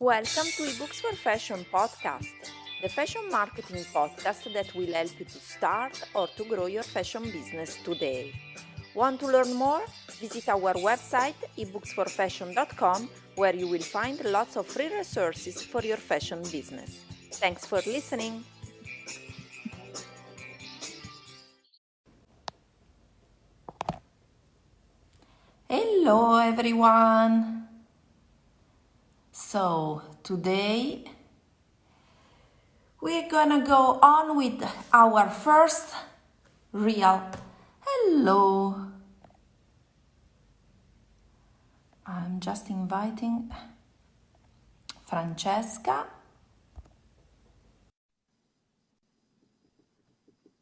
Welcome to eBooks for Fashion podcast, the fashion marketing podcast that will help you to start or to grow your fashion business today. Want to learn more? Visit our website ebooksforfashion.com, where you will find lots of free resources for your fashion business. Thanks for listening. Hello everyone! So today we're gonna go on with our first real hello. I'm just inviting Francesca.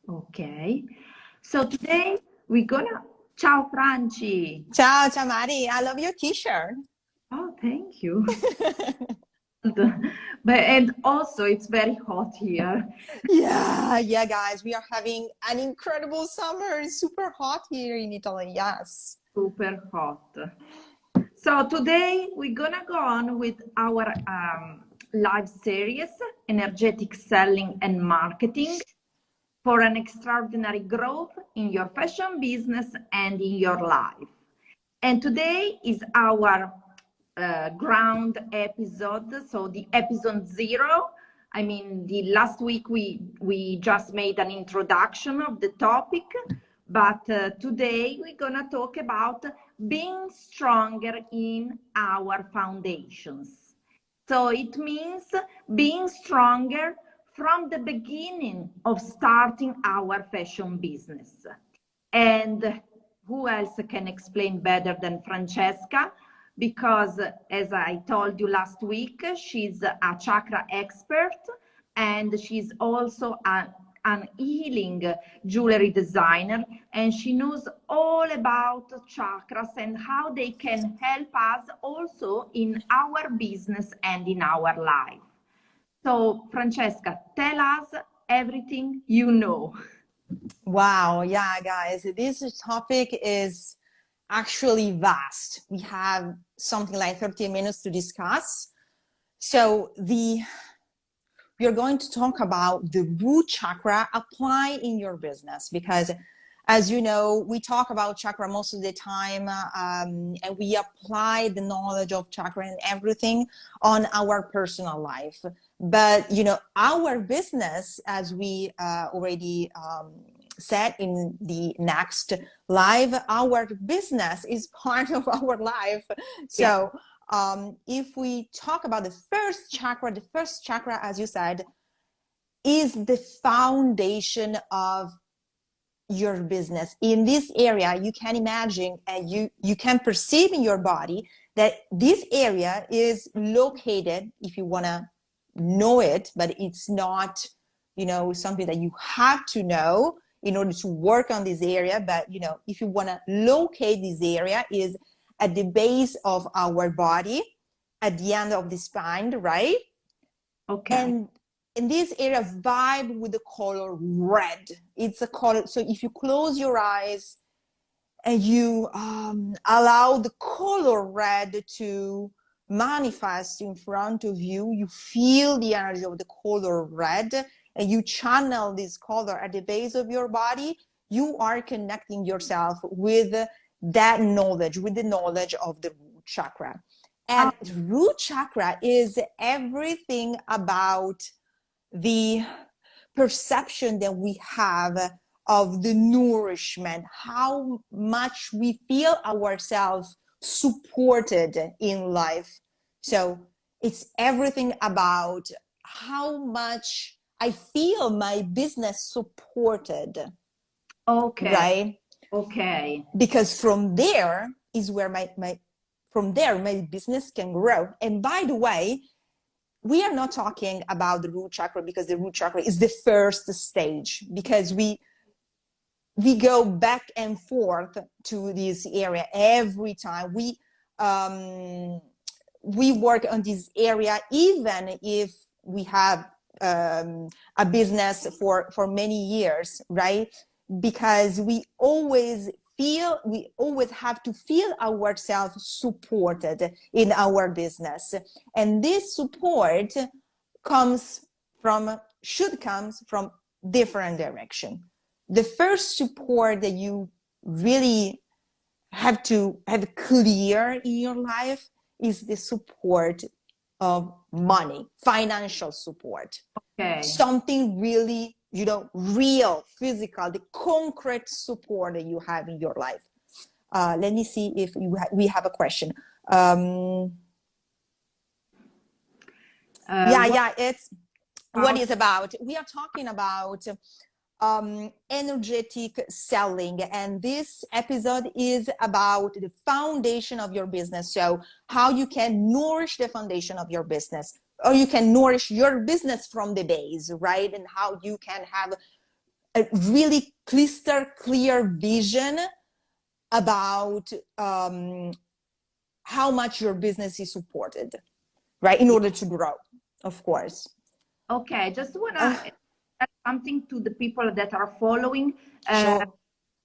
Okay, so today we're gonna ciao Franci. Ciao, ciao Mari. I love your t-shirt. Oh, thank you. And also it's very hot here. Yeah, guys, we are having an incredible summer. It's super hot here in Italy. Yes. Super hot. So today we're gonna go on with our live series, Energetic Selling and Marketing for an extraordinary growth in your fashion business and in your life. And today is our ground episode, so the episode 0. I mean, the last week we just made an introduction of the topic, but today we're gonna talk about being stronger in our foundations. So it means being stronger from the beginning of starting our fashion business. And who else can explain better than Francesca? Because as I told you last week, she's a chakra expert and she's also an healing jewelry designer, and she knows all about chakras and how they can help us also in our business and in our life. So Francesca, tell us everything you know. Wow, yeah, guys, this topic is actually vast. We have something like 30 minutes to discuss. So we are going to talk about the root chakra apply in your business, because as you know, we talk about chakra most of the time, and we apply the knowledge of chakra and everything on our personal life. But, you know, our business, as we already said in the next live, our business is part of our life. So if we talk about the first chakra, as you said, is the foundation of your business. In this area, you can imagine and you can perceive in your body that this area is located, if you want to know it, but it's not, you know, something that you have to know in order to work on this area. But, you know, if you want to locate this area, is at the base of our body, at the end of the spine, right? Okay. And in this area, vibe with the color red. It's a color. So if you close your eyes and you allow the color red to manifest in front of you, you feel the energy of the color red, and you channel this color at the base of your body, you are connecting yourself with that knowledge, with the knowledge of the root chakra. And root chakra is everything about the perception that we have of the nourishment, how much we feel ourselves supported in life. So it's everything about how much I feel my business supported. Okay. Right? Okay. Because from there is where my business can grow. And by the way, we are not talking about the root chakra, because the root chakra is the first stage, because we go back and forth to this area every time we work on this area, even if we have a business for many years, right? Because we always we always have to feel ourselves supported in our business. And this support should come from different direction. The first support that you really have to have clear in your life is the support of money, financial support. Okay. Something really, real, physical, the concrete support that you have in your life. Let me see if we have a question. It's what is about. We are talking about energetic selling, and this episode is about the foundation of your business. So how you can nourish the foundation of your business, or you can nourish your business from the base, right? And how you can have a really crystal clear vision about how much your business is supported, right? In order to grow, of course. Okay, just want to add something to the people that are following. Sure.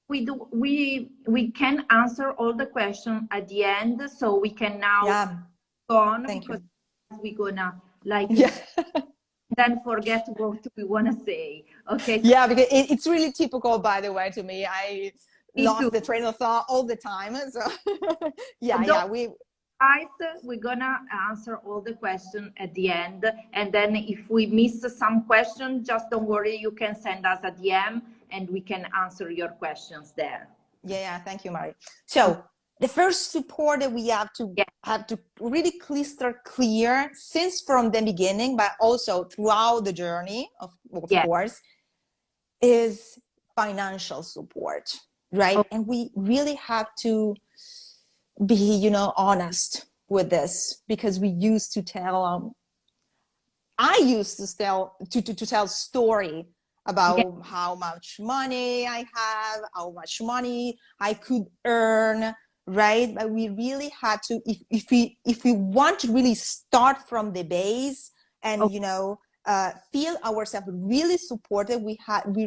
We can answer all the questions at the end, so we can now go on. Because we're gonna then forget what we want to say. Okay. Yeah, because it's really typical, by the way, to me. I lost the train of thought all the time. So we're gonna answer all the questions at the end, and then if we miss some questions, just don't worry, you can send us a DM and we can answer your questions there. Thank you, Mari. So the first support that we have to really crystal clear since from the beginning, but also throughout the journey, of course, is financial support, right? And we really have to be, honest with this, because we used to tell, I used to tell story about how much money I have, how much money I could earn, right? But we really had to, if we want to really start from the base and, feel ourselves really supported, we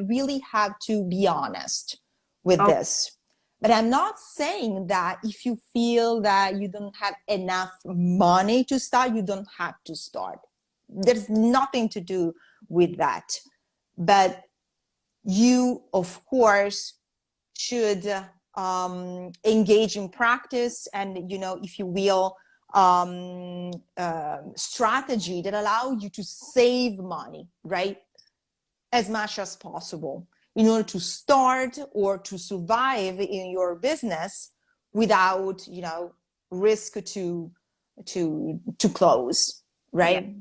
really have to be honest with this. But I'm not saying that if you feel that you don't have enough money to start, you don't have to start. There's nothing to do with that. But you, of course, should engage in practice and, if you will, strategy that allow you to save money, right? As much as possible, in order to start or to survive in your business without, risk to close, right? Yeah.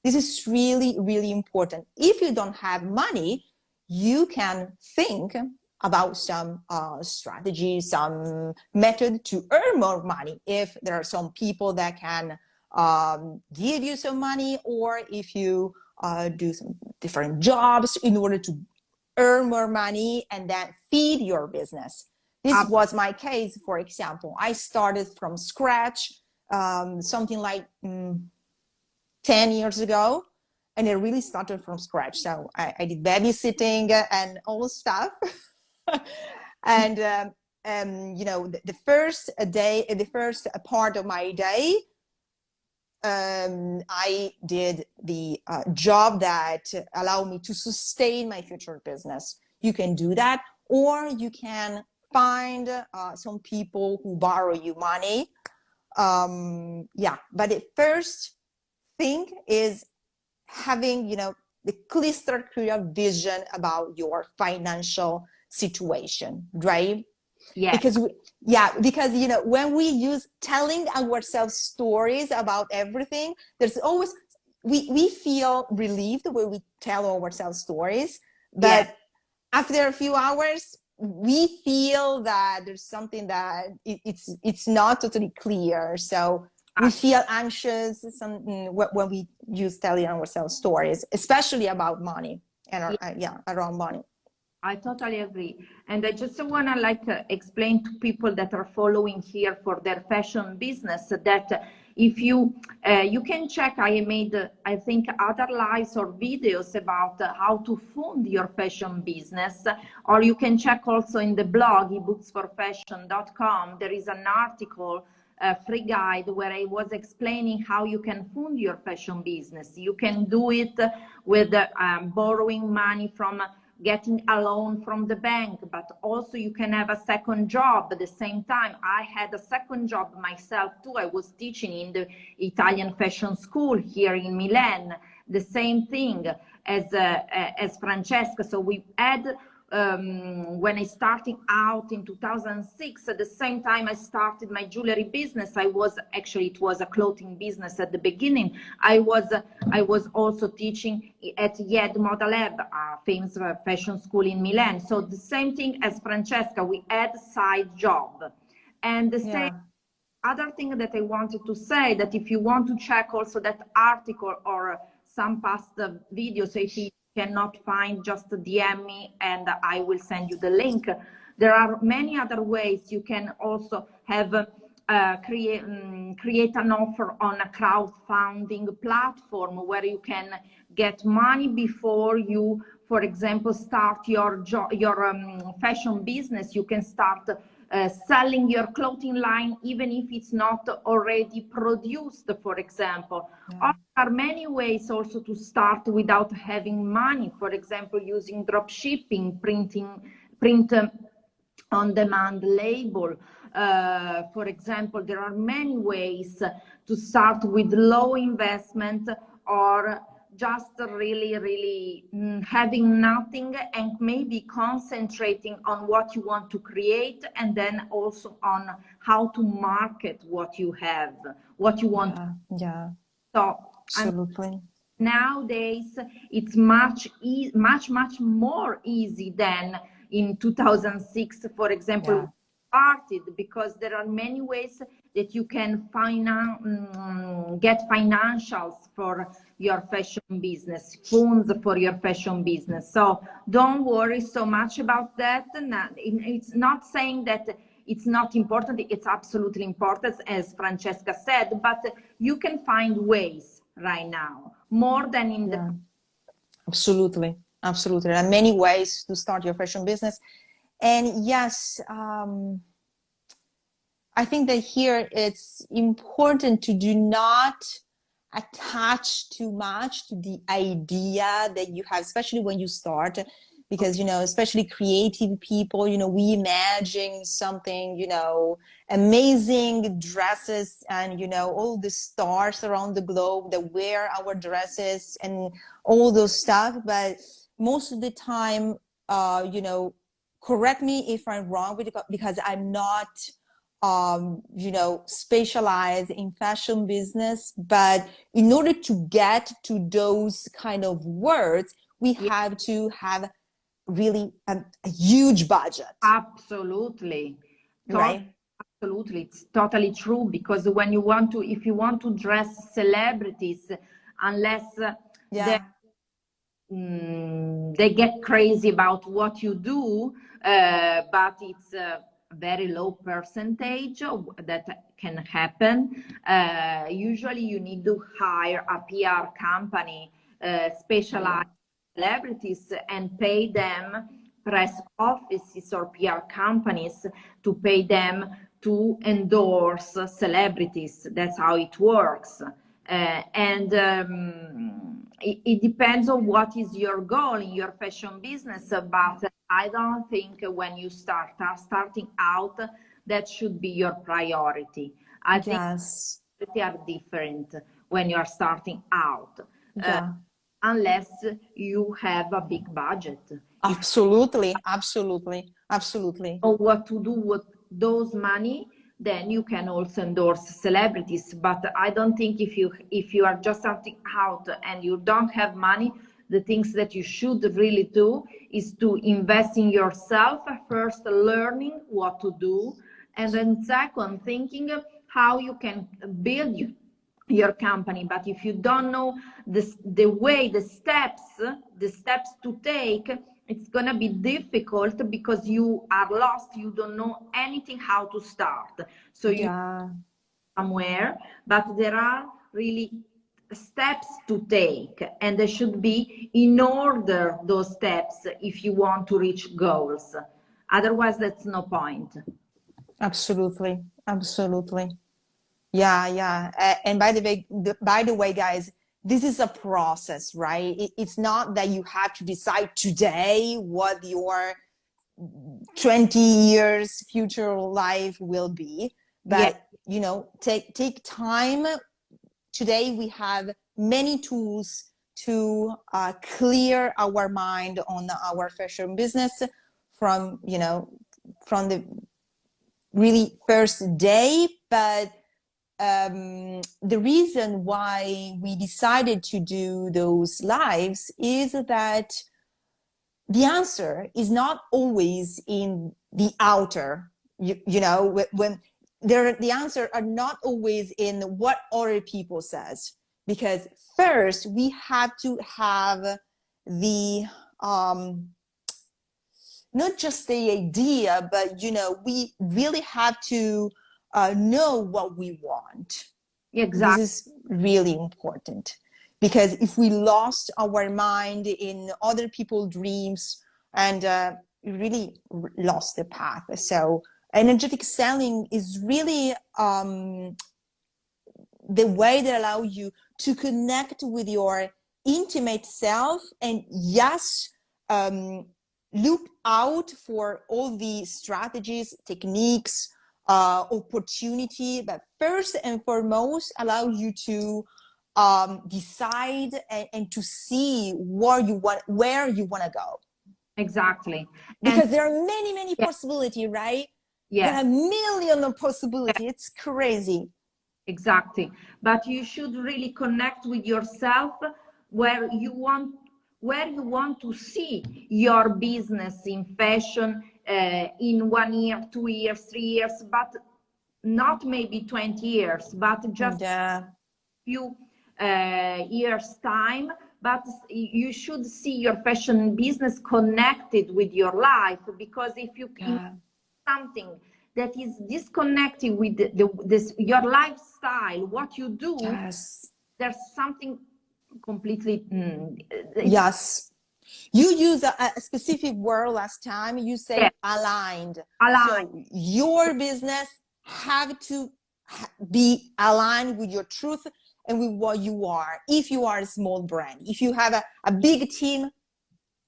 This is really, really important. If you don't have money, you can think about some strategy, some method to earn more money. If there are some people that can give you some money, or if you do some different jobs in order to earn more money and then feed your business. This was my case, for example. I started from scratch something like 10 years ago, and I really started from scratch. So I did babysitting and all stuff. And the first part of my day, I did the job that allowed me to sustain my future business. You can do that, or you can find some people who borrow you money. But the first thing is having, the crystal clear vision about your financial situation, right? Yeah. Because when we use telling ourselves stories about everything, there's always, we feel relieved when we tell ourselves stories, but after a few hours, we feel that there's something that it's not totally clear. So we feel anxious when we use telling ourselves stories, especially about money and around money. I totally agree. And I just want to explain to people that are following here for their fashion business that If you you can check, I made I think other lives or videos about how to fund your fashion business, or you can check also in the blog ebooksforfashion.com. There is an article, a free guide, where I was explaining how you can fund your fashion business. You can do it with borrowing money from getting a loan from the bank, but also you can have a second job at the same time. I had a second job myself too. I was teaching in the Italian fashion school here in Milan, the same thing as Francesca. So we had, when I started out in 2006, at the same time I started my jewelry business, I was actually, it was a clothing business at the beginning. I was also teaching at YED Moda Lab, a famous fashion school in Milan. So the same thing as Francesca, we had a side job. And the same other thing that I wanted to say, that if you want to check also that article or some past videos, if you cannot find, just DM me and I will send you the link. There are many other ways. You can also have create an offer on a crowdfunding platform where you can get money before you, for example, start your fashion business. You can start selling your clothing line even if it's not already produced, for example. There are many ways also to start without having money, for example, using drop shipping, print on demand label. For example, there are many ways to start with low investment, or just really having nothing and maybe concentrating on what you want to create, and then also on how to market what you have, what you want. So absolutely. Nowadays it's much more easy than in 2006, for example, started, because there are many ways that you can get financials for your fashion business, funds for your fashion business. So don't worry so much about that. It's not saying that it's not important. It's absolutely important, as Francesca said, but you can find ways right now, more than in the... Absolutely. There are many ways to start your fashion business. And yes, I think that here it's important to do not attach too much to the idea that you have, especially when you start, because, you know, especially creative people, you know, we imagine something, you know, amazing dresses and, you know, all the stars around the globe that wear our dresses and all those stuff. But most of the time, you know, correct me if I'm wrong, because I'm not, you know, specialized in fashion business, but in order to get to those kind of words, we have to have really a huge budget. Absolutely. Right? Absolutely. It's totally true, because when you want to, if you want to dress celebrities, unless they get crazy about what you do, but it's a very low percentage that can happen. Usually you need to hire a PR company, specialized celebrities, and pay them, press offices or PR companies, to pay them to endorse celebrities. That's how it works. It depends on what is your goal in your fashion business, but I don't think when you starting out, that should be your priority. I think they are different when you are starting out, unless you have a big budget. Absolutely. Or what to do with those money, then you can also endorse celebrities. But I don't think if you are just starting out and you don't have money, the things that you should really do is to invest in yourself, first learning what to do, and then second, thinking of how you can build your company. But if you don't know the steps to take, it's gonna be difficult, because you are lost. You don't know anything how to start. So you somewhere, but there are really steps to take, and they should be in order, those steps, if you want to reach goals. Otherwise, that's no point. Absolutely. Absolutely. Yeah, yeah. And by the way, guys, this is a process, right? It's not that you have to decide today what your 20 years future life will be, but you know, take time. Today we have many tools to clear our mind on our fashion business from, you know, from the really first day. But the reason why we decided to do those lives is that the answer is not always in the outer, you know, when the answer are not always in what other people says, because first we have to have the not just the idea, but you know, we really have to know what we want. Exactly. This is really important, because if we lost our mind in other people's dreams, and really lost the path. So energetic selling is really the way that allows you to connect with your intimate self, and yes, look out for all the strategies, techniques, opportunity, but first and foremost allow you to decide and to see where you want to go. Exactly. Because And there are many possibilities, right? yes, There are millions of possibilities. yes, It's crazy. exactly. But you should really connect with yourself, where you want to see your business in fashion in 1 year, 2 years, 3 years, but not maybe 20 years, but just Yeah. few years time. But you should see your fashion business connected with your life, because if you Yeah. something that is disconnected with your lifestyle, what you do, Yes. there's something completely Yes. You use a specific word last time. You say aligned. aligned. So your business have to be aligned with your truth and with what you are. If you are a small brand, if you have a big team,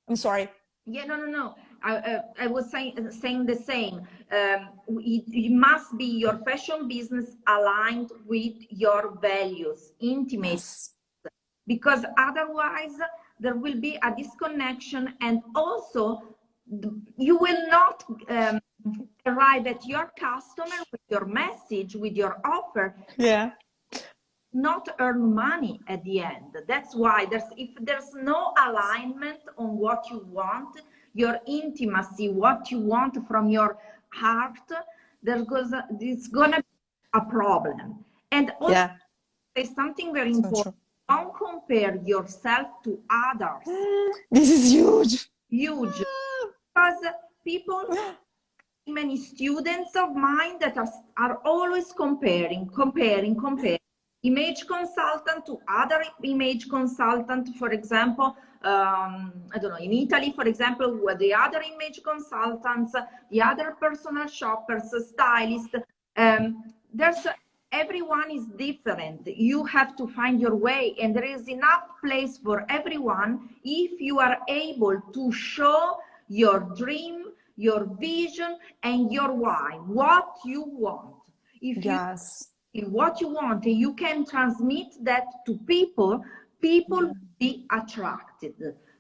I'm sorry. Yeah, no. I was saying the same. It must be your fashion business aligned with your values, intimate, Yes. because otherwise there will be a disconnection, and also you will not arrive at your customer with your message, with your offer. Yeah. Not earn money at the end. That's why if there's no alignment on what you want, your intimacy, what you want from your heart, it's gonna be a problem. And also, there's something very important. Don't compare yourself to others. This is huge. Huge. Because people, many students of mine that are always comparing image consultant to other image consultant. For example, I don't know, in Italy, for example, where the other image consultants, the other personal shoppers, stylists, everyone is different. You have to find your way, and there is enough place for everyone if you are able to show your dream, your vision, and your why, what you want. If you what you want, you can transmit that to people, will be attracted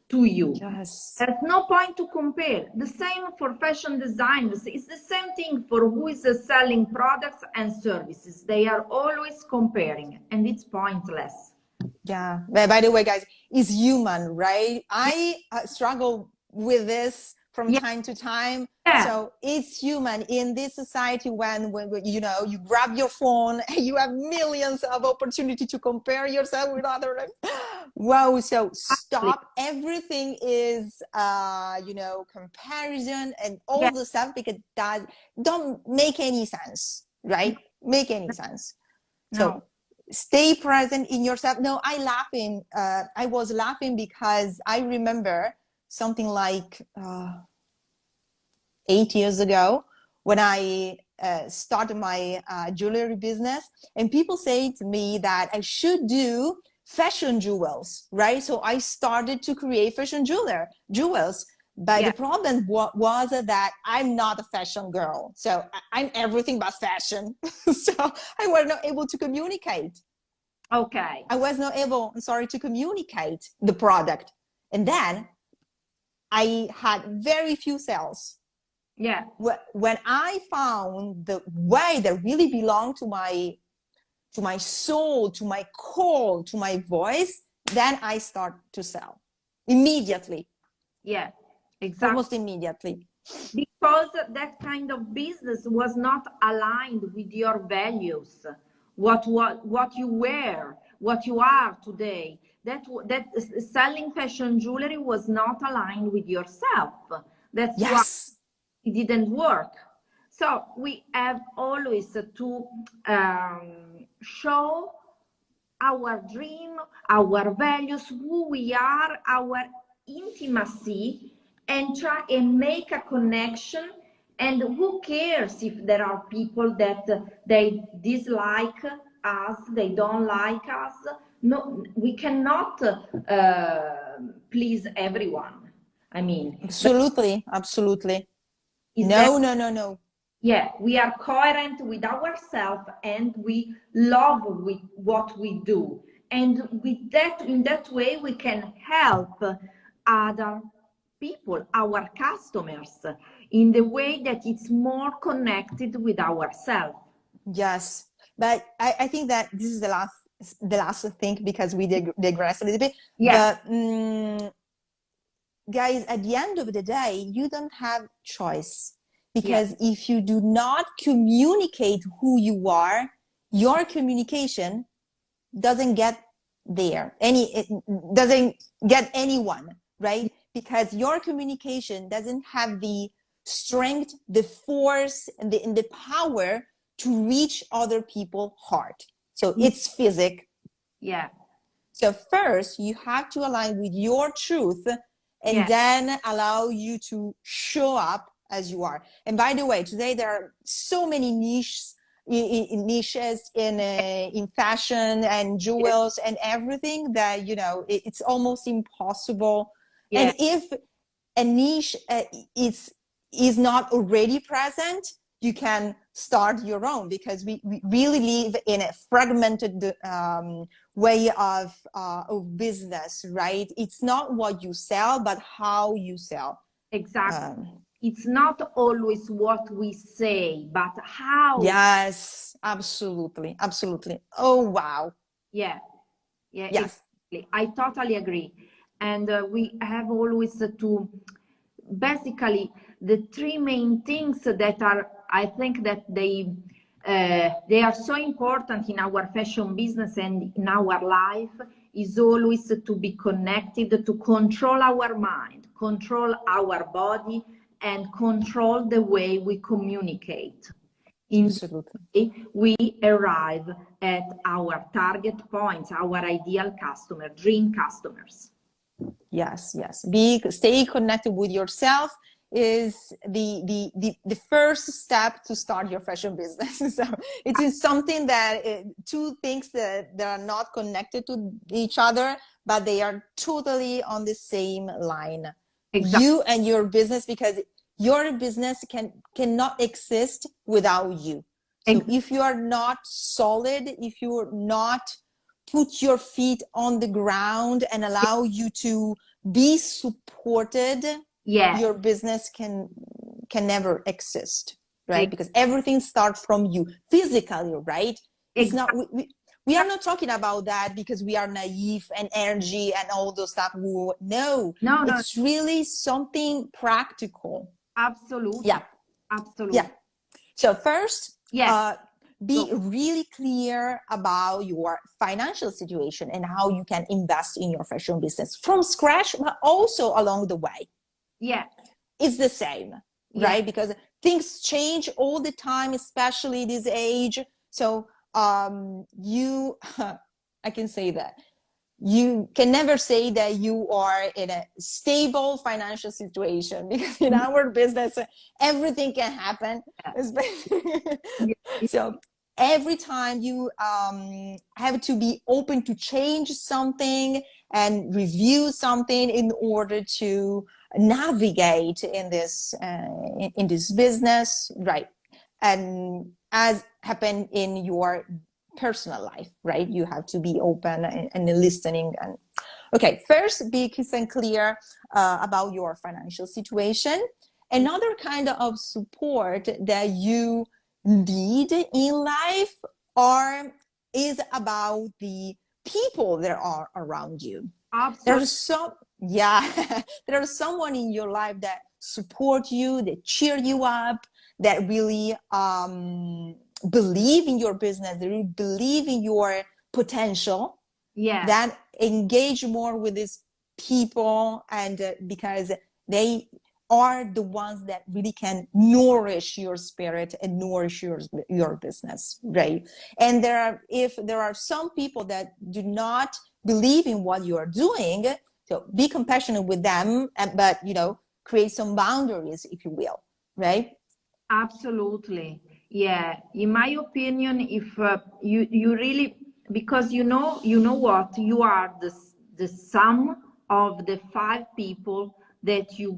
to you. Yes. There's no point to compare. The same for fashion designers. It's the same thing for who is selling products and services. They are always comparing, and it's pointless. Yeah. By the way, guys, it's human, right? I struggle with this from time to time. So it's human in this society when you know, you grab your phone and you have millions of opportunity to compare yourself with others. Wow. So stop. Everything is you know, comparison and all the stuff, because that don't make any sense, right? Make any sense. So stay present in yourself. No, I was laughing because I remember something like 8 years ago when I started my jewelry business, and people say to me that I should do fashion jewels, right? So I started to create fashion jewels. But the problem was that I'm not a fashion girl. So I'm everything but fashion. So I was not able to communicate. Okay. I was not able, to communicate the product. And then I had very few sales. Yeah. When I found the way that really belonged to my soul, to my call, to my voice, then I start to sell immediately. Yeah, exactly. Almost immediately. Because that kind of business was not aligned with your values, what you were, what you are today. That selling fashion jewelry was not aligned with yourself. That's why it didn't work. So we have always to show our dream, our values, who we are, our intimacy, and try and make a connection. And who cares if there are people that they dislike us, they don't like us? No, we cannot please everyone. I mean, absolutely. No. Yeah, we are coherent with ourselves and we love with what we do. And with that, in that way, we can help other people, our customers, in the way that it's more connected with ourselves. Yes, but I think that this is the last thing, because we digress a little bit. Yeah. But guys, at the end of the day, you don't have choice, because if you do not communicate who you are, your communication doesn't get there. It doesn't get anyone, right? Because your communication doesn't have the strength, the force, and the power to reach other people's heart. So it's physical. Yeah. So first, you have to align with your truth, and then allow you to show up as you are. And by the way, today there are so many niches in fashion and jewels and everything that it's almost impossible. And if a niche is not already present, you can start your own, because we really live in a fragmented way of business, right? It's not what you sell, but how you sell. Exactly. It's not always what we say, but how. Yes, absolutely. Oh, wow. Yeah. Yes. Exactly. I totally agree. And we have always to, basically, the three main things that are, I think that they are so important in our fashion business and in our life, is always to be connected, to control our mind, control our body, and control the way we communicate. Absolutely. We arrive at our target points, our ideal customer, dream customers. Yes. Stay connected with yourself is the first step to start your fashion business. So it is something that two things that are not connected to each other, but they are totally on the same line. Exactly. You and your business, because your business cannot exist without you. So exactly. If you are not solid, if you're not put your feet on the ground and allow you to be supported, your business can never exist, right? Because everything starts from you physically, right? It's not, we are not talking about that because we are naive and energy and all those stuff. No, it's really something practical. Absolutely. Yeah. Absolutely. Yeah. So first, be really clear about your financial situation and how you can invest in your fashion business from scratch, but also along the way. Yeah. It's the same, right? Because things change all the time, especially this age. So you, I can say that you can never say that you are in a stable financial situation, because in our business, everything can happen. So every time you have to be open to change something and review something in order to navigate in this business, right? And as happened in your personal life, right? You have to be open and listening. And okay, first, be crystal clear about your financial situation. Another kind of support that you need in life is about the people that are around you. Absolutely. There's someone in your life that support you, that cheer you up, that really believe in your business, that really believe in your potential. Yeah. That engage more with these people, and because they are the ones that really can nourish your spirit and nourish your business, right? And if there are some people that do not believe in what you are doing, so be compassionate with them, but create some boundaries, if you will, right? Absolutely. Yeah. In my opinion, if you really, because you know what, you are the sum of the 5 people that you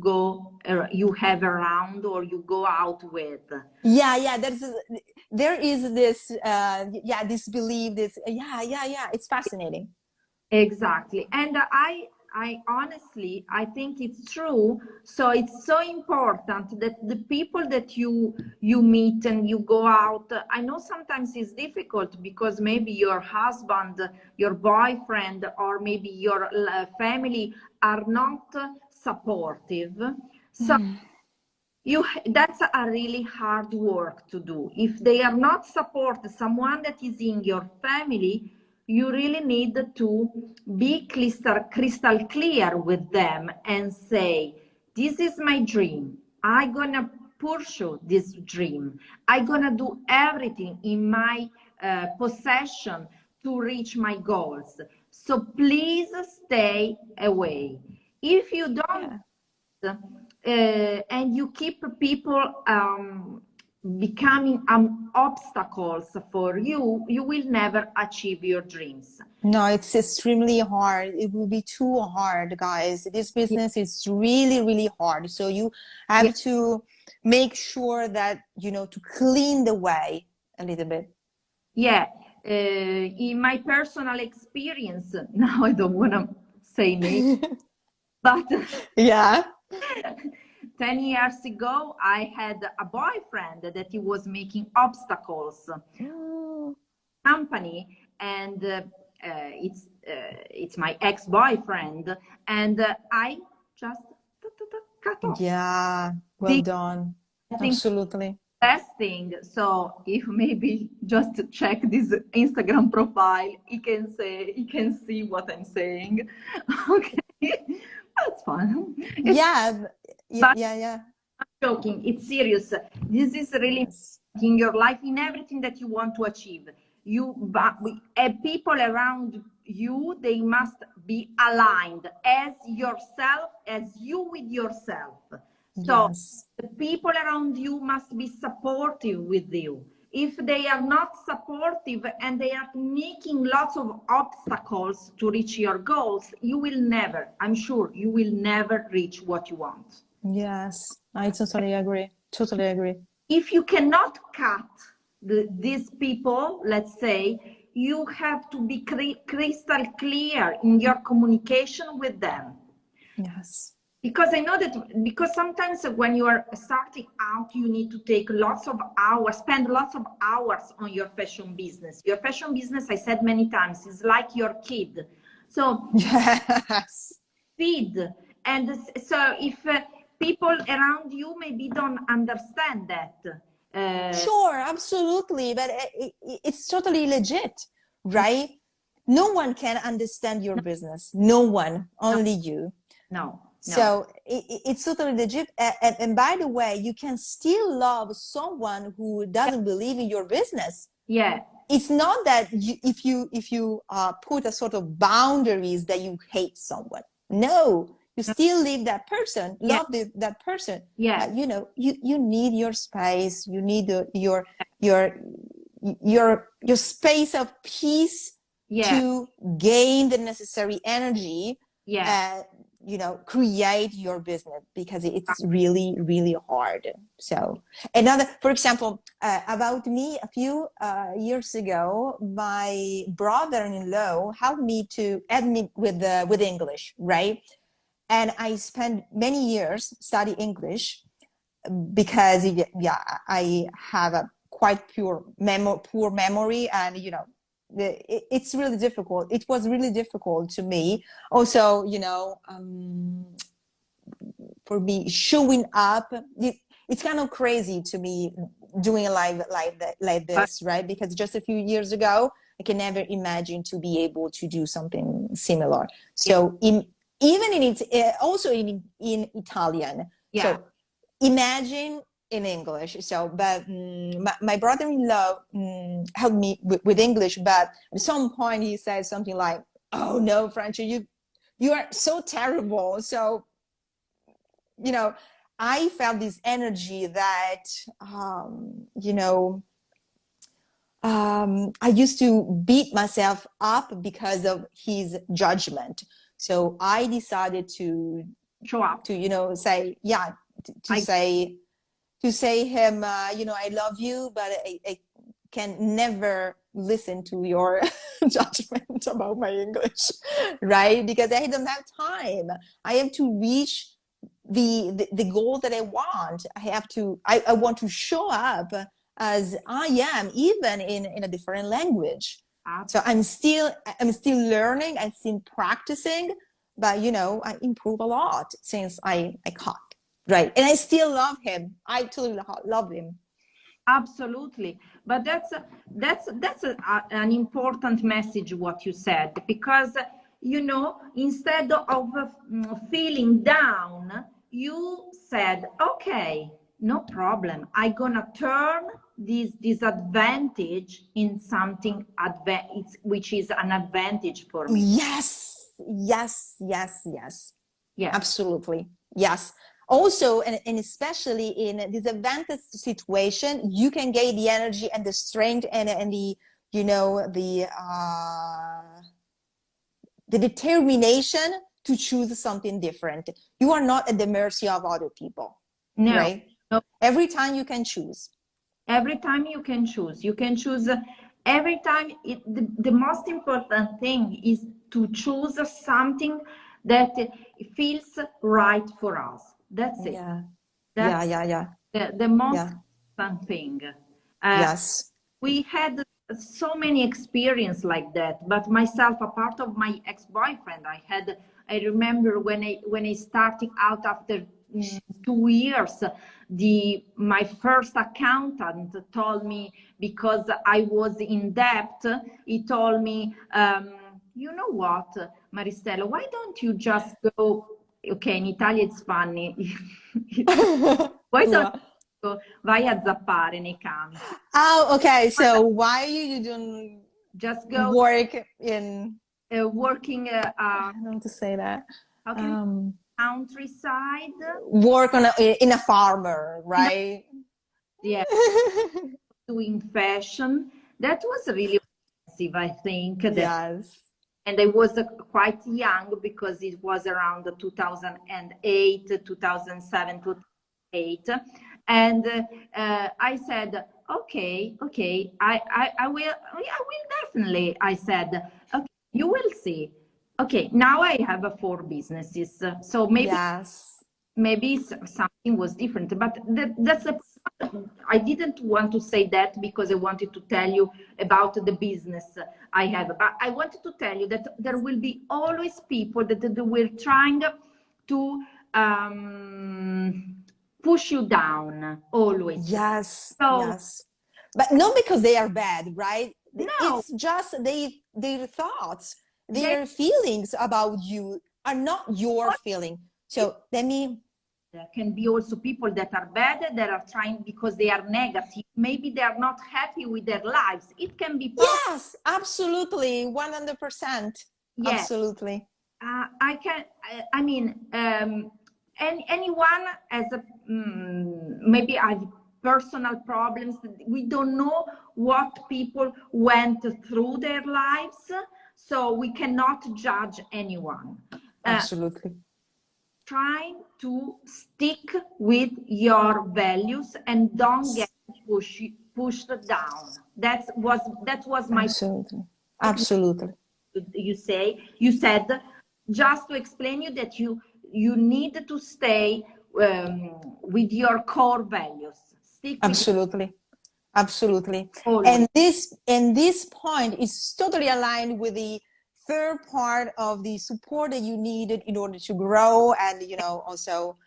have around or you go out with. Yeah. There is this this belief, this it's fascinating. Exactly. And I honestly, I think it's true. So it's so important that the people that you meet and you go out, I know sometimes it's difficult because maybe your husband, your boyfriend, or maybe your family are not supportive. So that's a really hard work to do. If they are not support someone that is in your family, you really need to be crystal clear with them and say, this is my dream. I'm gonna pursue this dream. I'm gonna do everything in my possession to reach my goals. So please stay away. If you don't, and you keep people becoming obstacles for you, you will never achieve your dreams. No, it's extremely hard. It will be too hard, guys. This business is really, really hard. So you have to make sure that, to clean the way a little bit. Yeah. In my personal experience, now I don't want to say name, but yeah. 10 years ago, I had a boyfriend that he was making obstacles company, and it's my ex-boyfriend, and I just cut off. Yeah, well done. Absolutely. Best thing. So if maybe just check this Instagram profile, he can see what I'm saying. Okay, that's fun. Yeah. I'm joking. It's serious. This is really in your life, in everything that you want to achieve. People around you, they must be aligned as yourself, as you with yourself. So the people around you must be supportive with you. If they are not supportive and they are making lots of obstacles to reach your goals, you will never, I'm sure, you will never reach what you want. Yes, I totally agree. Totally agree. If you cannot cut these people, let's say, you have to be crystal clear in your communication with them. Yes. Because I know that, because sometimes when you are starting out, you need to take lots of hours, spend lots of hours on your fashion business. Your fashion business, I said many times, is like your kid. So yes. feed. And so if people around you maybe don't understand that. Sure, absolutely. But it's totally legit, right? No one can understand your business. No one, only you. No. So it's totally legit. And by the way, you can still love someone who doesn't believe in your business. Yeah. it's not that if you put a sort of boundaries that you hate someone. No, you still live that person, love that person. Yeah. But, you know, you need your space. You need your space of peace to gain the necessary energy. You know, create your business, because it's really, really hard. So another, for example, about me, a few years ago, my brother-in-law helped me to add me with English, right? And I spent many years studying English because, I have a quite poor memory, and, you know, it's really difficult. It was really difficult to me. Also, you know, for me showing up, it's kind of crazy to me doing a live like this, right? Because just a few years ago, I can never imagine to be able to do something similar. So also in Italian. So imagine in English. So, but my brother-in-law helped me with English, but at some point he said something like, "Oh no, Francia, you are so terrible." So, you know, I felt this energy that, you know, I used to beat myself up because of his judgment. So I decided to show up, to, you know, say, to say him, you know, I love you, but I can never listen to your judgment about my English, right? Because I don't have time. I have to reach the goal that I want. I want to show up as I am, even in a different language. So I'm still learning, I'm still practicing, but, you know, I improve a lot since I caught. Right. And I still love him. I totally love him. Absolutely. But that's an important message, what you said, because, you know, instead of feeling down, you said, okay, no problem. I'm going to turn this disadvantage in something which is an advantage for me. Yes. Absolutely. Yes. Also, and especially in a disadvantaged situation, you can gain the energy and the strength and the, you know, the determination to choose something different. You are not at the mercy of other people, right? No. Every time you can choose. Every time you can choose. You can choose every time. The most important thing is to choose something that feels right for us. That's it. That's the most important thing. Yes. We had so many experiences like that, but myself, a part of my ex-boyfriend, I remember when I started out after 2 years, my first accountant told me, because I was in debt, he told me, you know what, Maristella, why don't you just go, okay, in Italia it's funny, why don't you go, vai a zappare nei campi. Oh, okay, so why you don't just go work in working I don't know how to say that. Countryside, work in a farmer, right? Yeah. Doing fashion. That was really impressive, I think. Yes. And I was quite young, because it was around 2008, 2007, 2008. And I said, okay, I will definitely. I said, okay, you will see. Okay, now I have 4 businesses, so maybe something was different, but that's the. I didn't want to say that because I wanted to tell you about the business I have, but I wanted to tell you that there will be always people that will trying to push you down, always. Yes. But not because they are bad, right? No. It's just their thoughts, their feelings about you are not your feeling. So let me There can be also people that are bad, that are trying because they are negative. Maybe they are not happy with their lives. It can be possible. Yes, absolutely, 100%. Yes. Absolutely. I mean, anyone has maybe I've personal problems. We don't know what people went through their lives, so we cannot judge anyone. Absolutely. Trying to stick with your values and don't get pushed down. That was my absolutely. Absolutely. You said, just to explain you that you need to stay with your core values. Stick with absolutely. Absolutely. always. And this point is totally aligned with the third part of the support that you needed in order to grow, and also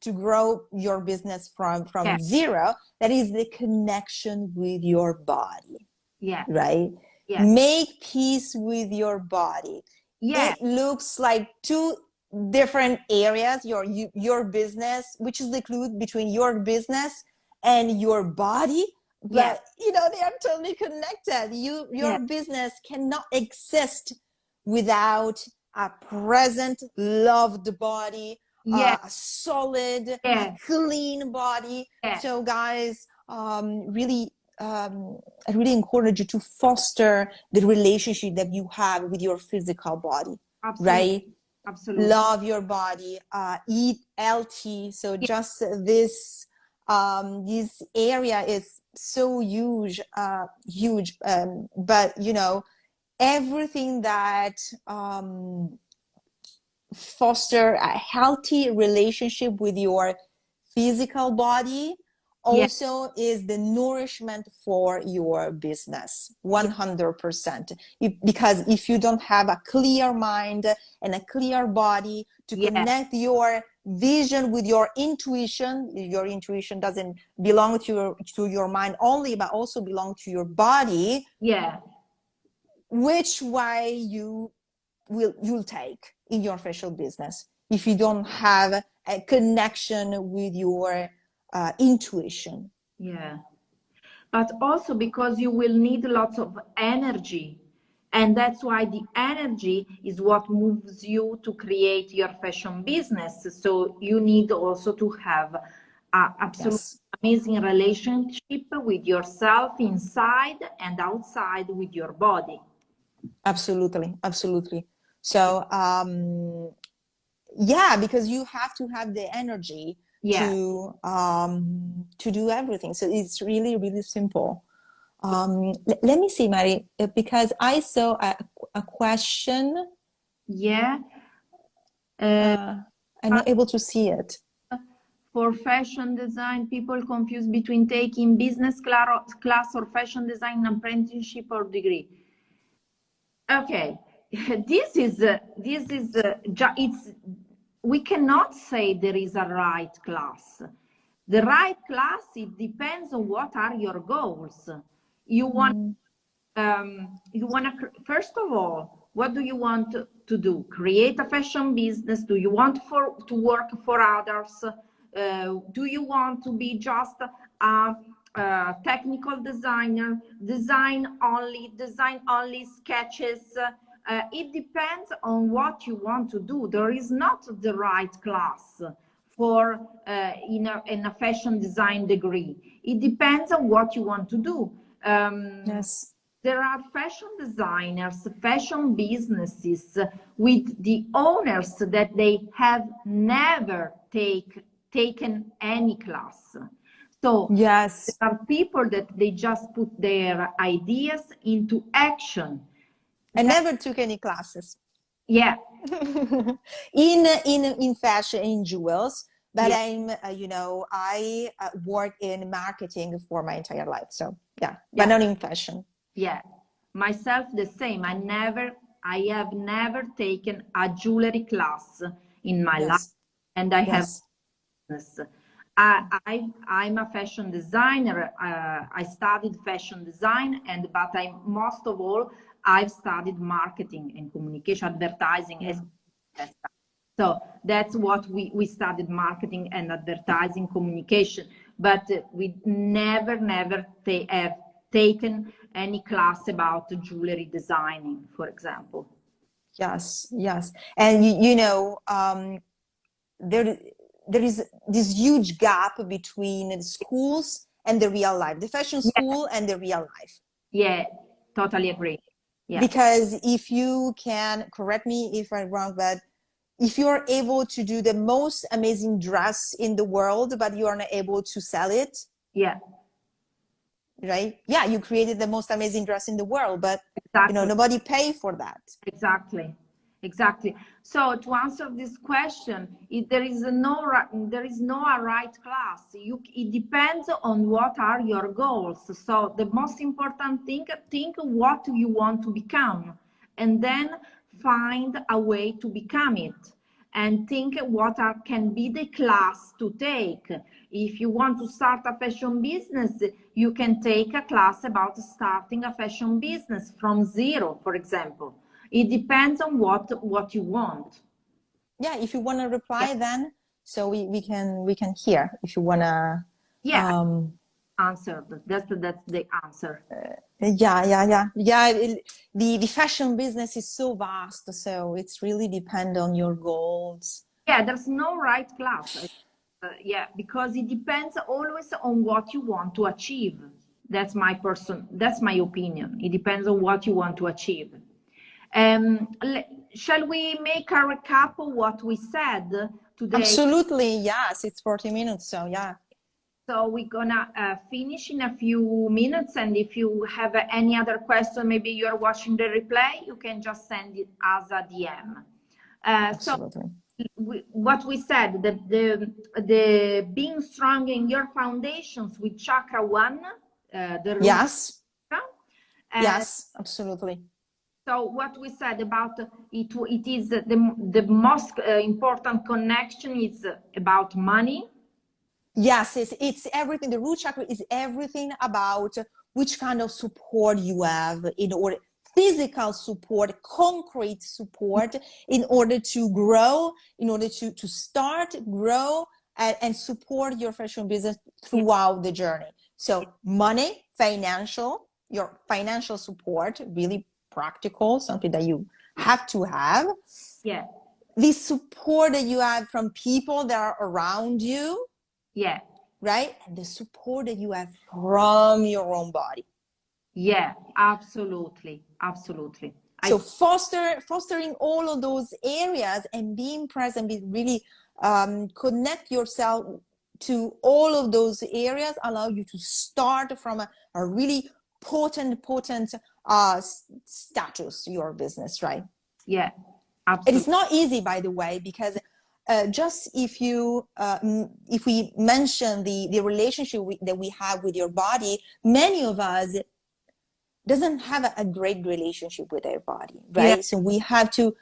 to grow your business from zero. That is the connection with your body. Yeah. Right. Yeah. Make peace with your body. Yeah. It looks like two different areas. Your business, which is the clue between your business and your body, but they are totally connected. Your business cannot exist without a present, loved body, a solid, clean body. So guys, really, I really encourage you to foster the relationship that you have with your physical body. Absolutely. Right? Absolutely. Love your body, eat healthy. So just this area is so huge, but everything that foster a healthy relationship with your physical body also is the nourishment for your business, 100%. Because if you don't have a clear mind and a clear body to connect your vision with your intuition doesn't belong to your mind only, but also belong to your body. Which way you'll take in your facial business if you don't have a connection with your intuition. But also because you will need lots of energy, and that's why the energy is what moves you to create your fashion business. So you need also to have an absolutely amazing relationship with yourself inside and outside with your body. Absolutely. So because you have to have the energy to do everything. So it's really, really simple. Let me see, Mari, because I saw a question. I'm not able to see it. For fashion design, people confuse between taking business class or fashion design apprenticeship or degree. Okay, we cannot say there is a right class. The right class, it depends on what are your goals. You want first of all, what do you want to do? Create a fashion business? Do you want to work for others? Do you want to be just a technical designer, design only sketches? It depends on what you want to do. There is not the right class for in a fashion design degree. It depends on what you want to do. There are fashion designers, fashion businesses with the owners that they have never taken any class. So there are people that they just put their ideas into action. I never took any classes. In fashion, in jewels, but I work in marketing for my entire life. So but not in fashion. Myself the same. I have never taken a jewelry class in my life, and I have business. I'm a fashion designer. I studied fashion design, but most of all, I've studied marketing and communication, advertising. So that's what we studied, marketing and advertising communication, but we never have taken any class about jewelry designing, for example. Yes, yes. And you know, there is this huge gap between the schools and the real life, the fashion school and the real life. Yeah, totally agree. Yeah. Because if you can, correct me if I'm wrong, but if you're able to do the most amazing dress in the world, but you are not able to sell it, yeah, right? Yeah, you created the most amazing dress in the world, but exactly. you know, nobody pay for that. Exactly. So to answer this question, there is no right class. It depends on what are your goals. So the most important thing, think what you want to become, and then find a way to become it. And think what can be the class to take. If you want to start a fashion business, you can take a class about starting a fashion business from zero, for example. It depends on what you want. Yeah, if you want to reply, then so we can hear if you want to. Yeah, answered. That's the answer. Yeah. The fashion business is so vast, so it's really depend on your goals. Yeah, there's no right class. Yeah, because it depends always on what you want to achieve. That's my opinion. It depends on what you want to achieve. Shall we make a recap of what we said today? Absolutely, yes. It's 40 minutes, so yeah. So we're gonna finish in a few minutes, and if you have any other question, maybe you're watching the replay, you can just send it as a DM. Absolutely. So what we said, the being strong in your foundations with chakra 1, the root yes, chakra, yes, absolutely. So what we said about it is the most important connection is about money. Yes, it's everything. The root chakra is everything about which kind of support you have in order, physical support, concrete support in order to grow, in order to start, grow, and support your fashion business throughout the journey. So money, your financial support, really practical, something that you have to have. Yeah. The support that you have from people that are around you. Yeah. Right? And the support that you have from your own body. Yeah, absolutely. So fostering all of those areas and being present, really connect yourself to all of those areas, allow you to start from a really potent status, your business, right? Yeah, absolutely. It is not easy, by the way, because just if we mention the relationship that we have with your body, many of us doesn't have a great relationship with their body, right? Yeah. So we have to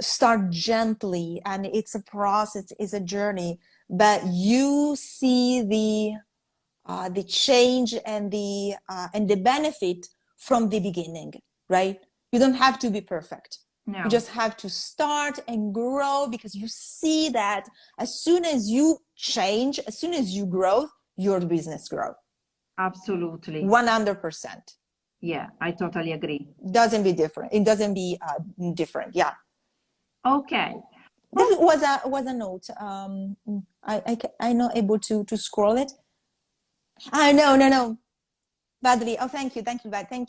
start gently, and it's a process, it's a journey, but you see the change and the benefit from the beginning, right? You don't have to be perfect. No. You just have to start and grow, because you see that as soon as you change, as soon as you grow, your business grows. Absolutely. 100%. Yeah, I totally agree. Doesn't be different. It doesn't be different. Yeah. Okay. There was a note. I'm not able to scroll it. No. Badly. Oh, thank you. Thank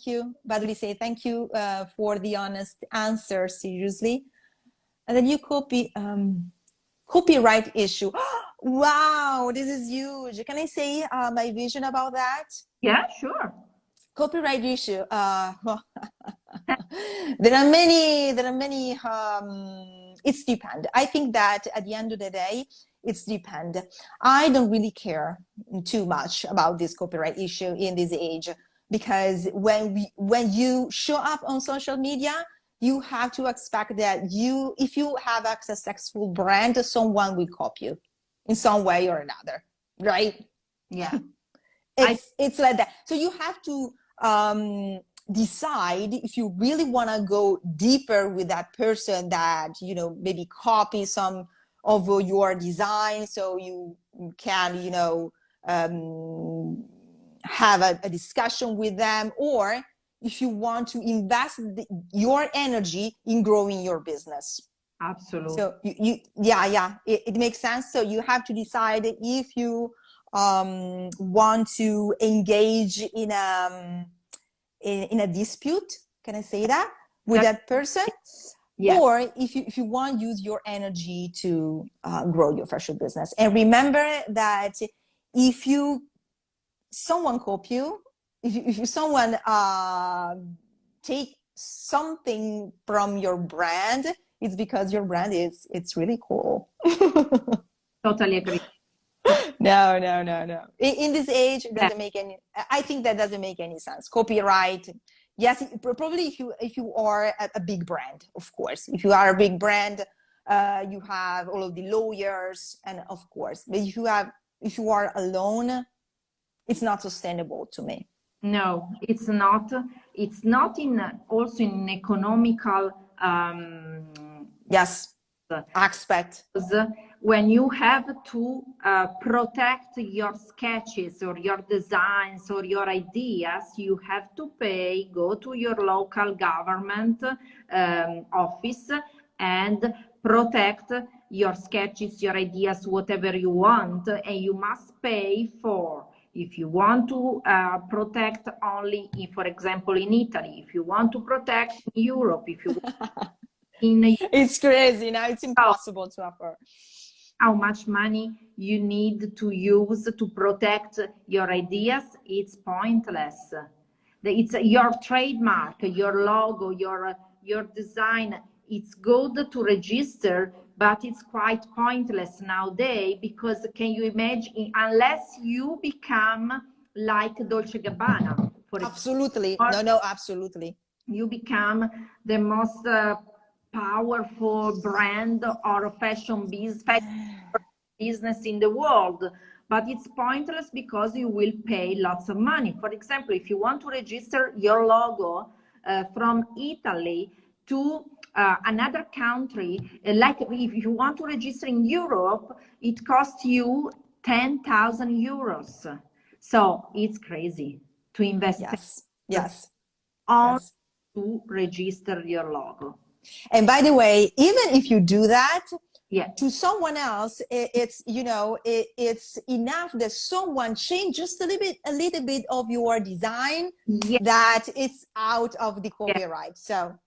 you. Badly say thank you for the honest answer. Seriously. And then you copyright issue. Wow, this is huge. Can I say my vision about that? Yeah, sure. Copyright issue. There are many. It's depend. I think that at the end of the day, it's depend. I don't really care too much about this copyright issue in this age, because when you show up on social media, you have to expect that if you have a successful brand, someone will copy you in some way or another, right? Yeah. It's like that. So you have to decide if you really want to go deeper with that person that, you know, maybe copy some of your design, so you can, you know, have a discussion with them, or if you want to invest your energy in growing your business. Absolutely. So it makes sense. So you have to decide if you want to engage in a dispute, can I say that, with that person, yeah. or if you want to use your energy to grow your fashion business. And remember that if someone copy you, if someone take something from your brand, it's because your brand it's really cool. Totally agree. No. In this age, it doesn't make any. I think that doesn't make any sense. Copyright, yes, probably if you are a big brand, of course. If you are a big brand, you have all of the lawyers, and of course. But if you are alone, it's not sustainable to me. No, it's not. It's not also in economical yes aspect. When you have to protect your sketches or your designs or your ideas, you have to go to your local government office and protect your sketches, your ideas, whatever you want, and you must pay for. If you want to protect only, for example, in Italy, if you want to protect in Europe, if you it's crazy now, it's impossible to afford. How much money you need to use to protect your ideas, it's pointless. It's your trademark, your logo, your design. It's good to register, but it's quite pointless nowadays, because can you imagine, unless you become like Dolce & Gabbana, for absolutely example, no absolutely, you become the most powerful brand or fashion business in the world, but it's pointless because you will pay lots of money. For example, if you want to register your logo from Italy to another country, like if you want to register in Europe, it costs you 10,000 euros. So it's crazy to invest to register your logo. And by the way, even if you do that, to someone else, it's, you know, it's enough that someone change just a little bit of your design, that it's out of the copyright. So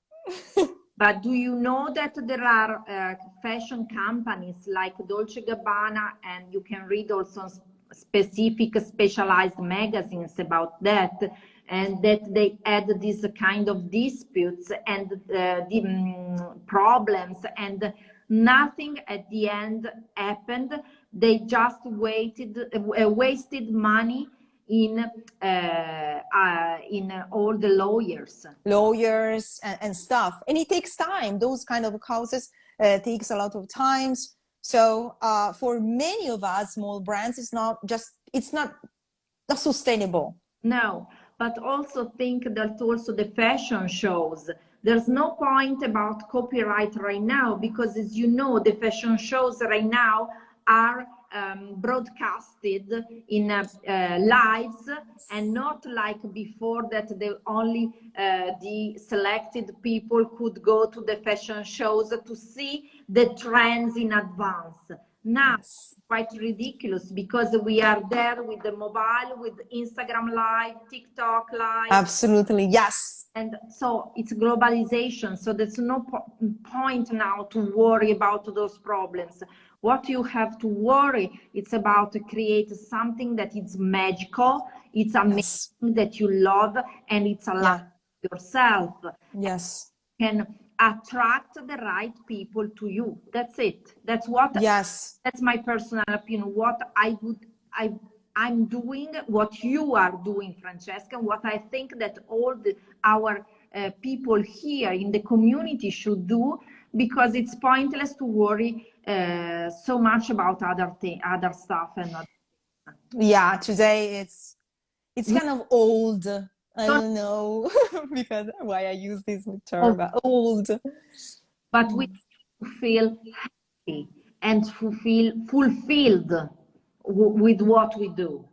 but do you know that there are fashion companies like Dolce & Gabbana, and you can read also specific specialized magazines about that, and that they had this kind of disputes and problems, and nothing at the end happened. They just wasted money in all the lawyers and stuff, and it takes time. Those kind of causes takes a lot of times. So for many of us small brands, it's not sustainable. No, but also think that also the fashion shows, there's no point about copyright right now, because as you know, the fashion shows right now are broadcasted in lives, and not like before that only the selected people could go to the fashion shows to see the trends in advance. Now it's quite ridiculous, because we are there with the mobile, with Instagram Live, TikTok Live. Absolutely, yes. And so it's globalization. So there's no point now to worry about those problems. What you have to worry, it's about to create something that is magical, it's amazing, that you love, and it's alive yourself. Yes. Can attract the right people to you. That's it. That's what. Yes. That's my personal opinion. What I'm doing, what you are doing, Francesca, what I think that all our people here in the community should do, because it's pointless to worry so much about other stuff. And yeah, today it's kind of old I don't know because why I use this term, old. But we feel happy and fulfilled with what we do.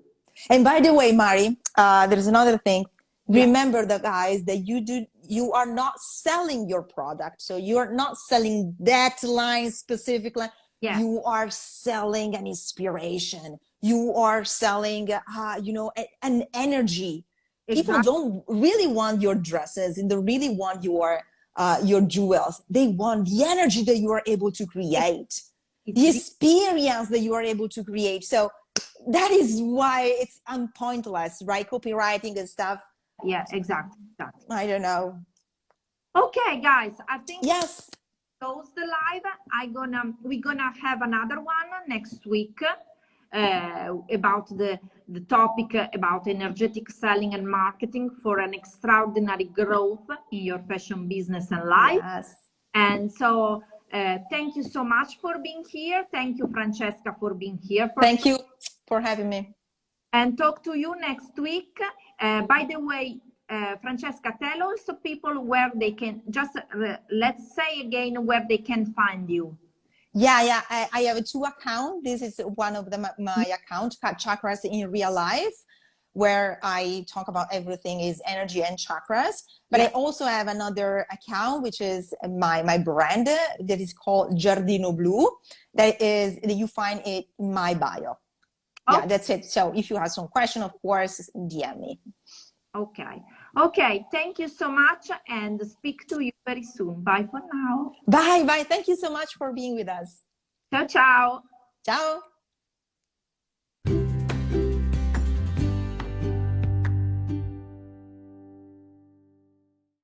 And by the way, Mari, there's another thing. Yeah. Remember, the guys, that you are not selling your product. So you're not selling that line specifically. Yeah. You are selling an inspiration. You are selling, you know, an energy. Exactly. People don't really want your dresses and they really want your jewels. They want the energy that you are able to create, the experience that you are able to create. So that is why it's pointless, right? Copywriting and stuff. Yeah, exactly. I don't know. Okay, guys, I think yes, close the live. We're gonna have another one next week about the topic about energetic selling and marketing for an extraordinary growth in your fashion business and life. Yes. And so thank you so much for being here. Thank you, Francesca, for being here. Thank you for having me. And talk to you next week. By the way, Francesca, tell also people where they can, just let's say again where they can find you. Yeah, I have 2 accounts. This is one of them, my account, Chakras in Real Life, where I talk about everything is energy and chakras. But I also have another account, which is my brand that is called Giardino Blu. That you find it in my bio. Yeah, that's it. So if you have some question, of course, DM me. Okay, thank you so much and speak to you very soon. Bye for now. Bye. Thank you so much for being with us. Ciao. Ciao.